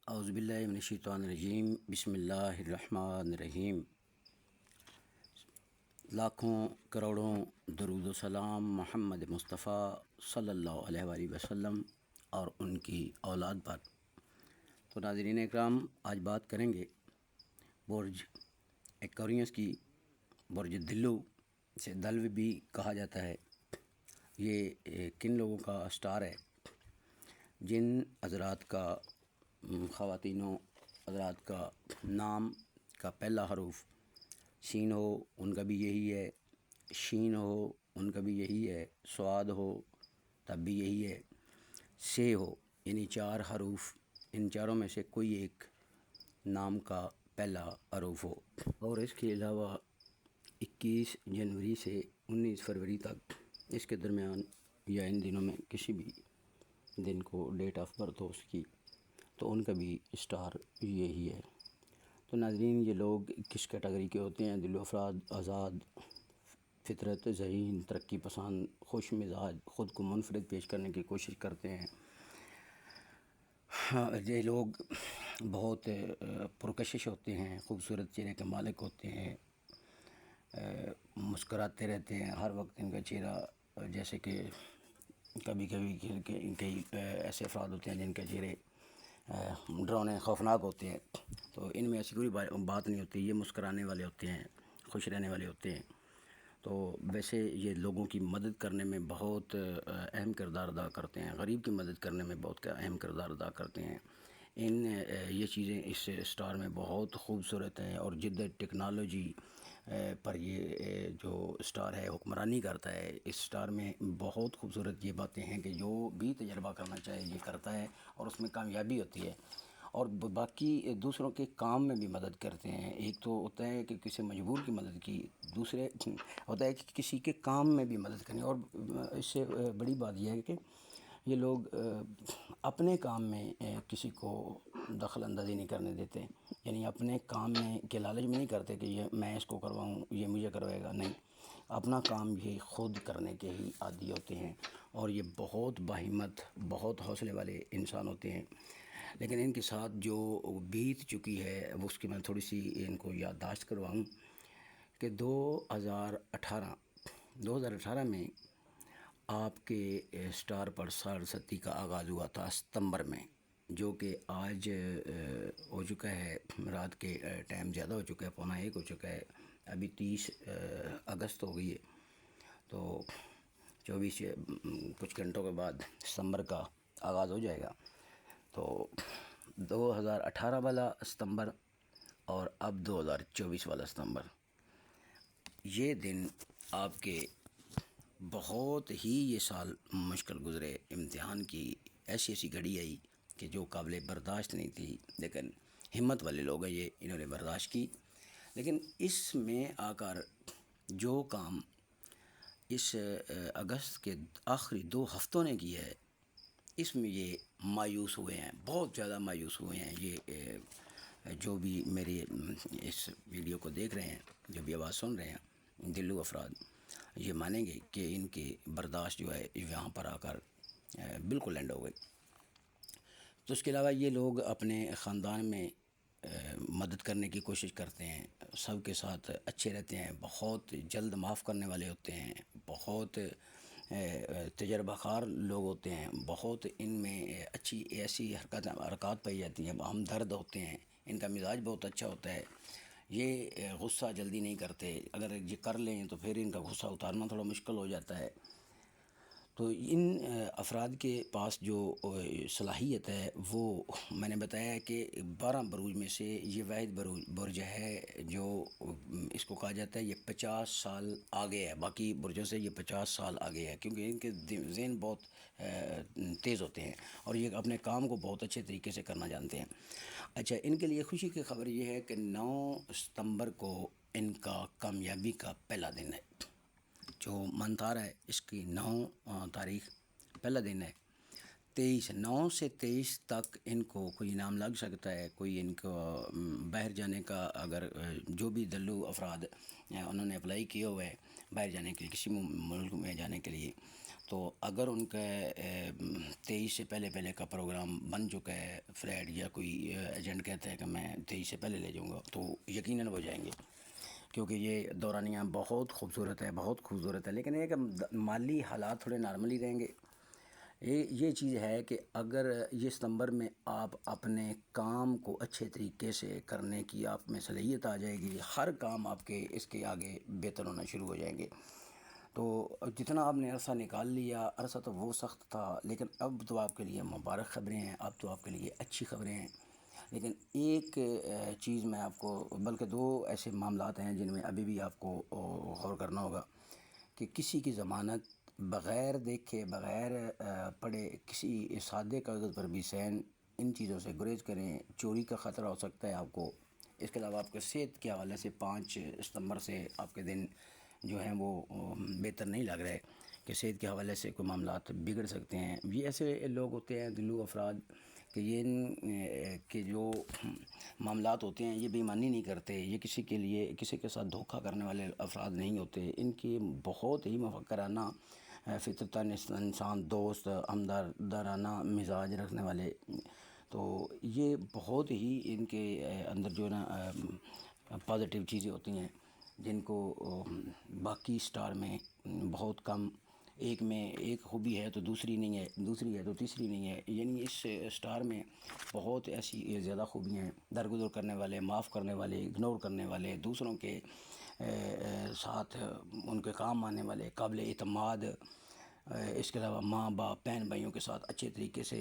اعوذ باللہ من الشیطان الرجیم، بسم اللہ الرحمن الرحیم۔ لاکھوں کروڑوں درود و سلام محمد مصطفیٰ صلی اللہ علیہ وآلہ وسلم اور ان کی اولاد پر۔ تو ناظرین اکرام، آج بات کریں گے برج ایکوینس کی۔ برج دلو سے دلو بھی کہا جاتا ہے۔ یہ کن لوگوں کا اسٹار ہے؟ جن حضرات کا خواتینوں حضرات کا نام کا پہلا حروف سین ہو ان کا بھی یہی ہے، شین ہو ان کا بھی یہی ہے، سواد ہو تب بھی یہی ہے، سے ہو یعنی 4 حروف، ان چاروں میں سے کوئی ایک نام کا پہلا حروف ہو۔ اور اس کے علاوہ 21 جنوری سے 19 فروری تک اس کے درمیان یا ان دنوں میں کسی بھی دن کو ڈیٹ آف برتھ ہو اس کی، تو ان کا بھی اسٹار یہی ہے۔ تو ناظرین، یہ لوگ کس کیٹیگری کے ہوتے ہیں؟ دل و افراد، آزاد فطرت، ذہین، ترقی پسند، خوش مزاج، خود کو منفرد پیش کرنے کی کوشش کرتے ہیں۔ یہ لوگ بہت پرکشش ہوتے ہیں، خوبصورت چہرے کے مالک ہوتے ہیں، مسکراتے رہتے ہیں ہر وقت۔ ان کا چہرہ جیسے کہ کبھی کئی ایسے افراد ہوتے ہیں جن کے چہرے ڈراؤنے خوفناک ہوتے ہیں، تو ان میں ایسی کوئی بات نہیں ہوتی، یہ مسکرانے والے ہوتے ہیں، خوش رہنے والے ہوتے ہیں۔ تو ویسے یہ لوگوں کی مدد کرنے میں بہت اہم کردار ادا کرتے ہیں، غریب کی مدد کرنے میں بہت اہم کردار ادا کرتے ہیں۔ یہ چیزیں اس اسٹار میں بہت خوبصورت ہیں، اور جدت ٹیکنالوجی پر یہ جو اسٹار ہے حکمرانی کرتا ہے۔ اس اسٹار میں بہت خوبصورت یہ باتیں ہیں کہ جو بھی تجربہ کرنا چاہے یہ کرتا ہے اور اس میں کامیابی ہوتی ہے، اور باقی دوسروں کے کام میں بھی مدد کرتے ہیں۔ ایک تو ہوتا ہے کہ کسی مجبور کی مدد کی، دوسرے ہوتا ہے کہ کسی کے کام میں بھی مدد کریں، اور اس سے بڑی بات یہ ہے کہ یہ لوگ اپنے کام میں کسی کو دخل اندازی نہیں کرنے دیتے، یعنی اپنے کام میں کے لالچ میں نہیں کرتے کہ یہ میں اس کو کرواؤں، یہ مجھے کروائے گا، نہیں، اپنا کام یہ خود کرنے کے ہی عادی ہوتے ہیں، اور یہ بہت باہمت، بہت حوصلے والے انسان ہوتے ہیں۔ لیکن ان کے ساتھ جو بیت چکی ہے وہ اس کی میں تھوڑی سی ان کو یادداشت کرواؤں کہ 2018 میں آپ کے اسٹار پر سرستی کا آغاز ہوا تھا ستمبر میں، جو کہ آج ہو چکا ہے، رات کے ٹائم زیادہ ہو چکا ہے، 12:45 ہو چکا ہے، ابھی 30 اگست ہو گئی ہے، تو 24 کچھ گھنٹوں کے بعد ستمبر کا آغاز ہو جائے گا۔ تو 2018 والا ستمبر اور اب 2024 والا ستمبر، یہ دن آپ کے بہت ہی، یہ سال مشکل گزرے، امتحان کی ایسی گھڑی آئی کہ جو قابل برداشت نہیں تھی، لیکن ہمت والے لوگ ہیں یہ، انہوں نے برداشت کی۔ لیکن اس میں آ کر جو کام اس اگست کے آخری 2 ہفتوں نے کیا ہے، اس میں یہ مایوس ہوئے ہیں، بہت زیادہ مایوس ہوئے ہیں۔ یہ جو بھی میرے اس ویڈیو کو دیکھ رہے ہیں، جو بھی آواز سن رہے ہیں، دلو افراد یہ مانیں گے کہ ان کی برداشت جو ہے یہاں پر آ کر بالکل اینڈ ہو گئی۔ تو اس کے علاوہ یہ لوگ اپنے خاندان میں مدد کرنے کی کوشش کرتے ہیں، سب کے ساتھ اچھے رہتے ہیں، بہت جلد معاف کرنے والے ہوتے ہیں، بہت تجربہ کار لوگ ہوتے ہیں، بہت ان میں اچھی ایسی حرکات پائی جاتی ہیں، ہمدرد ہوتے ہیں، ان کا مزاج بہت اچھا ہوتا ہے، یہ غصہ جلدی نہیں کرتے، اگر یہ کر لیں تو پھر ان کا غصہ اتارنا تھوڑا مشکل ہو جاتا ہے۔ تو ان افراد کے پاس جو صلاحیت ہے وہ میں نے بتایا کہ 12 بروج میں سے یہ واحد برج ہے جو اس کو کہا جاتا ہے یہ 50 سال آگے ہے، باقی برجوں سے یہ 50 سال آگے ہے، کیونکہ ان کے ذہن بہت تیز ہوتے ہیں اور یہ اپنے کام کو بہت اچھے طریقے سے کرنا جانتے ہیں۔ اچھا، ان کے لیے خوشی کی خبر یہ ہے کہ 9 ستمبر کو ان کا کامیابی کا پہلا دن ہے، جو منتھ آ رہا ہے اس کی 9 تاریخ پہلا دن ہے۔ 9 سے 23 تک ان کو کوئی انعام لگ سکتا ہے، کوئی ان کو باہر جانے کا، اگر جو بھی دلو افراد انہوں نے اپلائی کیا ہوا ہے باہر جانے کے لیے، کسی ملک میں جانے کے لیے، تو اگر ان کا 23 سے پہلے کا پروگرام بن چکا ہے، فلائٹ یا کوئی ایجنٹ کہتا ہے کہ میں 23 سے پہلے لے جاؤں گا، تو یقیناً وہ جائیں گے، کیونکہ یہ دورانیہ بہت خوبصورت ہے، بہت خوبصورت ہے۔ لیکن یہ کہ مالی حالات تھوڑے نارملی رہیں گے۔ یہ چیز ہے کہ اگر یہ ستمبر میں آپ اپنے کام کو اچھے طریقے سے کرنے کی آپ میں صلاحیت آ جائے گی، ہر کام آپ کے اس کے آگے بہتر ہونا شروع ہو جائیں گے۔ تو جتنا آپ نے عرصہ نکال لیا، عرصہ تو وہ سخت تھا، لیکن اب تو آپ کے لیے مبارک خبریں ہیں، اب تو آپ کے لیے اچھی خبریں ہیں۔ لیکن ایک چیز میں آپ کو، بلکہ 2 ایسے معاملات ہیں جن میں ابھی بھی آپ کو غور کرنا ہوگا، کہ کسی کی ضمانت بغیر دیکھے، بغیر پڑھے، کسی سادے کاغذ پر بھی سین، ان چیزوں سے گریز کریں۔ چوری کا خطرہ ہو سکتا ہے آپ کو۔ اس کے علاوہ آپ کے صحت کے حوالے سے 5 ستمبر سے آپ کے دن جو ہیں وہ بہتر نہیں لگ رہے، کہ صحت کے حوالے سے کوئی معاملات بگڑ سکتے ہیں۔ یہ ایسے لوگ ہوتے ہیں، دلو افراد، کہ یہ کہ جو معاملات ہوتے ہیں یہ بے ایمانی نہیں کرتے، یہ کسی کے لیے، کسی کے ساتھ دھوکہ کرنے والے افراد نہیں ہوتے۔ ان کی بہت ہی مفکرانہ، فطرتاً انسان دوست، ہمدردانہ مزاج رکھنے والے، تو یہ بہت ہی ان کے اندر جو ہے نا پازیٹیو چیزیں ہوتی ہیں، جن کو باقی سٹار میں بہت کم، ایک میں ایک خوبی ہے تو دوسری نہیں ہے، دوسری ہے تو تیسری نہیں ہے، یعنی اس سٹار میں بہت ایسی زیادہ خوبیاں ہیں۔ درگزر کرنے والے، معاف کرنے والے، اگنور کرنے والے، دوسروں کے ساتھ ان کے کام آنے والے، قابل اعتماد، اس کے علاوہ ماں باپ، بہن بھائیوں کے ساتھ اچھے طریقے سے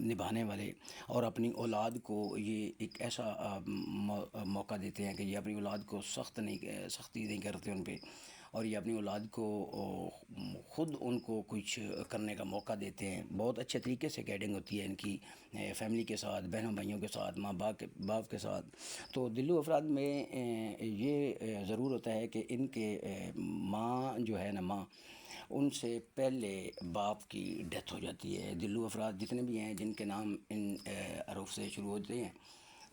نبھانے والے، اور اپنی اولاد کو یہ ایک ایسا موقع دیتے ہیں کہ یہ اپنی اولاد کو سختی نہیں کرتے ان پہ، اور یہ اپنی اولاد کو خود ان کو کچھ کرنے کا موقع دیتے ہیں۔ بہت اچھے طریقے سے گائیڈنگ ہوتی ہے ان کی، فیملی کے ساتھ، بہنوں بھائیوں کے ساتھ، ماں باپ کے ساتھ۔ تو دلو افراد میں یہ ضرور ہوتا ہے کہ ان کے ماں جو ہے نا، ماں، ان سے پہلے باپ کی ڈیتھ ہو جاتی ہے۔ دلو افراد جتنے بھی ہیں جن کے نام ان حروف سے شروع ہوتے ہیں،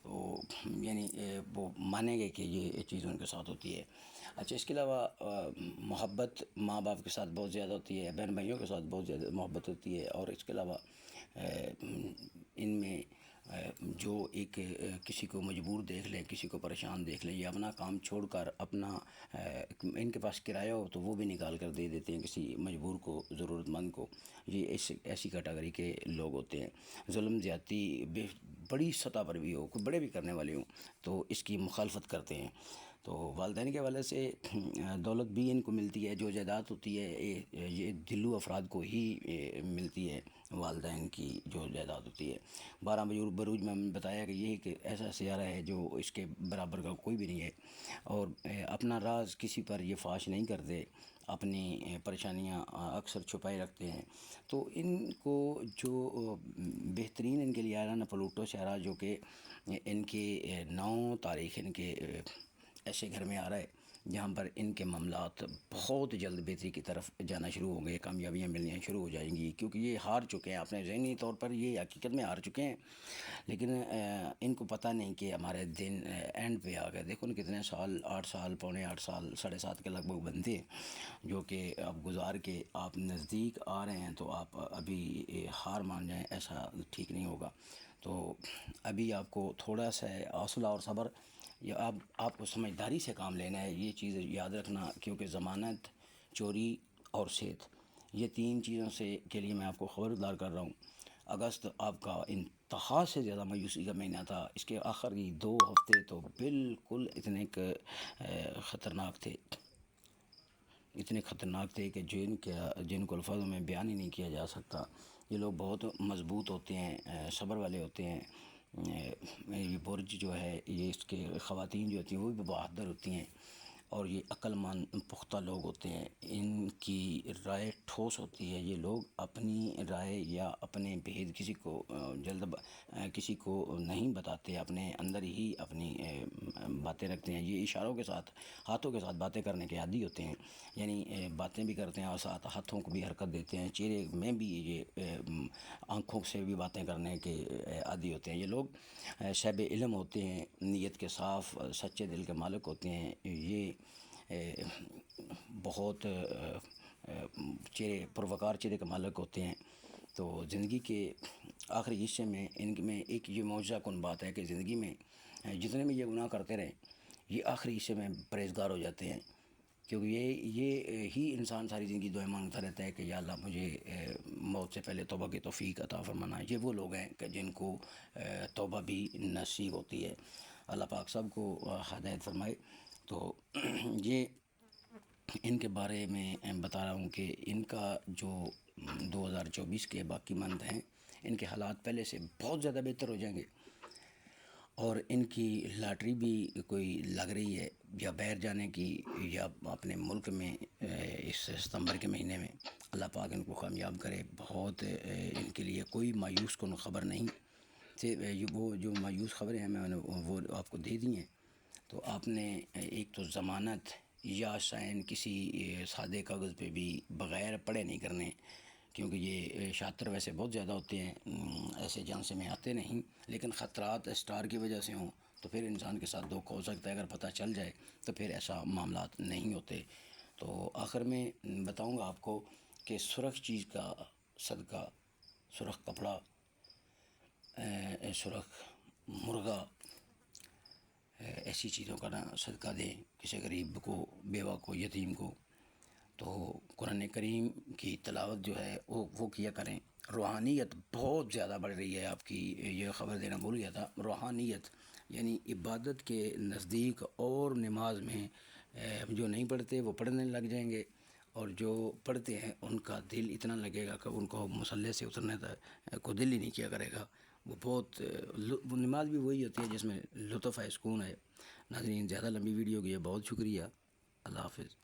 تو یعنی وہ مانیں گے کہ یہ چیز ان کے ساتھ ہوتی ہے۔ اچھا، اس کے علاوہ محبت ماں باپ کے ساتھ بہت زیادہ ہوتی ہے، بہن بھائیوں کے ساتھ بہت زیادہ محبت ہوتی ہے، اور اس کے علاوہ ان میں جو ایک کسی کو مجبور دیکھ لیں، کسی کو پریشان دیکھ لیں، یا اپنا کام چھوڑ کر اپنا، ان کے پاس کرایہ ہو تو وہ بھی نکال کر دے دیتے ہیں کسی مجبور کو، ضرورت مند کو، یہ ایسی کیٹاگری کے لوگ ہوتے ہیں۔ ظلم زیادتی بڑی سطح پر بھی ہو، کوئی بڑے بھی کرنے والے ہوں تو اس کی مخالفت کرتے ہیں۔ تو والدین کے حوالے سے دولت بھی ان کو ملتی ہے، جو جائیداد ہوتی ہے یہ دلو افراد کو ہی ملتی ہے، والدین کی جو جائیداد ہوتی ہے۔ 12 بروج میں ہم نے بتایا کہ یہ ایک ایسا سیارہ ہے جو اس کے برابر کا کوئی بھی نہیں ہے، اور اپنا راز کسی پر یہ فاش نہیں کرتے، اپنی پریشانیاں اکثر چھپائے رکھتے ہیں۔ تو ان کو جو بہترین ان کے لیے آ رہا نا پلوٹو سیارہ، جو کہ ان کی 9 تاریخ ان کے ایسے گھر میں آ رہا ہے جہاں پر ان کے معاملات بہت جلد بہتری کی طرف جانا شروع ہوں گے، کامیابیاں ملنی شروع ہو جائیں گی، کیونکہ یہ ہار چکے ہیں اپنے ذہنی طور پر، یہ حقیقت میں ہار چکے ہیں، لیکن ان کو پتہ نہیں کہ ہمارے دن اینڈ پہ آ گئے۔ دیکھو نا کتنے سال، 8 سال، پونے 8 سال، 7.5 کے لگ بھگ بنتے ہیں، جو کہ اب گزار کے آپ نزدیک آ رہے ہیں، تو آپ ابھی ہار مان جائیں ایسا ٹھیک نہیں ہوگا۔ تو ابھی آپ کو تھوڑا سا حوصلہ اور صبر، یا آپ کو سمجھداری سے کام لینا ہے، یہ چیز یاد رکھنا، کیونکہ ضمانت، چوری اور صحت، یہ 3 چیزوں سے کے لیے میں آپ کو خبردار کر رہا ہوں۔ اگست آپ کا انتہا سے زیادہ مایوسی کا مہینہ تھا، اس کے آخری 2 ہفتے تو بالکل اتنے خطرناک تھے کہ جن کو الفاظوں میں بیان ہی نہیں کیا جا سکتا۔ یہ لوگ بہت مضبوط ہوتے ہیں، صبر والے ہوتے ہیں۔ یہ برج جو ہے، یہ اس کے خواتین جو ہوتی ہیں وہ بھی بہادر ہوتی ہیں، اور یہ عقل مند پختہ لوگ ہوتے ہیں، ان کی رائے ٹھوس ہوتی ہے، یہ لوگ اپنی رائے یا اپنے بھید کسی کو نہیں بتاتے، اپنے اندر ہی اپنی باتیں رکھتے ہیں۔ یہ اشاروں کے ساتھ، ہاتھوں کے ساتھ باتیں کرنے کے عادی ہوتے ہیں، یعنی باتیں بھی کرتے ہیں اور ساتھ ہاتھوں کو بھی حرکت دیتے ہیں، چہرے میں بھی یہ آنکھوں سے بھی باتیں کرنے کے عادی ہوتے ہیں۔ یہ لوگ صاحب علم ہوتے ہیں، نیت کے صاف سچے دل کے مالک ہوتے ہیں، یہ بہت پروقار چہرے کے مالک ہوتے ہیں۔ تو زندگی کے آخری حصے میں ان میں ایک یہ معجزہ کن بات ہے کہ زندگی میں جتنے بھی یہ گناہ کرتے رہیں، یہ آخری حصے میں پرہیزگار ہو جاتے ہیں، کیونکہ یہ ہی انسان ساری زندگی دعائیں مانگتا رہتا ہے کہ یا اللہ مجھے موت سے پہلے توبہ کی توفیق عطا فرمانا۔ یہ وہ لوگ ہیں کہ جن کو توبہ بھی نصیب ہوتی ہے۔ اللہ پاک سب کو ہدایت فرمائے۔ تو یہ ان کے بارے میں بتا رہا ہوں کہ ان کا جو 2024 کے باقی منتھ ہیں، ان کے حالات پہلے سے بہت زیادہ بہتر ہو جائیں گے، اور ان کی لاٹری بھی کوئی لگ رہی ہے، یا باہر جانے کی یا اپنے ملک میں اس ستمبر کے مہینے میں۔ اللہ پاک ان کو کامیاب کرے۔ بہت ان کے لیے کوئی مایوس کن خبر نہیں تھے، وہ جو مایوس خبریں ہیں میں نے وہ آپ کو دے دی ہیں۔ تو آپ نے ایک تو ضمانت یا سائن کسی سادے کاغذ پہ بھی بغیر پڑھے نہیں کرنے، کیونکہ یہ شاطر ویسے بہت زیادہ ہوتے ہیں، ایسے جان سے میں آتے نہیں، لیکن خطرات اسٹار کی وجہ سے ہوں تو پھر انسان کے ساتھ دھوکہ ہو سکتا ہے۔ اگر پتہ چل جائے تو پھر ایسا معاملات نہیں ہوتے۔ تو آخر میں بتاؤں گا آپ کو کہ سرخ چیز کا صدقہ، سرخ کپڑا، سرخ مرغا، ایسی چیزوں کا نا صدقہ دیں کسی غریب کو، بیوہ کو، یتیم کو۔ تو قرآن کریم کی تلاوت جو ہے وہ کیا کریں۔ روحانیت بہت زیادہ بڑھ رہی ہے، آپ کی یہ خبر دینا بھول گیا تھا۔ روحانیت یعنی عبادت کے نزدیک، اور نماز میں جو نہیں پڑھتے وہ پڑھنے لگ جائیں گے، اور جو پڑھتے ہیں ان کا دل اتنا لگے گا کہ ان کو مصلی سے اترنے کو دل ہی نہیں کیا کرے گا۔ وہ بہت وہ نماز بھی وہی ہوتی ہے جس میں لطف ہے، سکون ہے۔ ناظرین، زیادہ لمبی ویڈیو کی ہے، بہت شکریہ، اللہ حافظ۔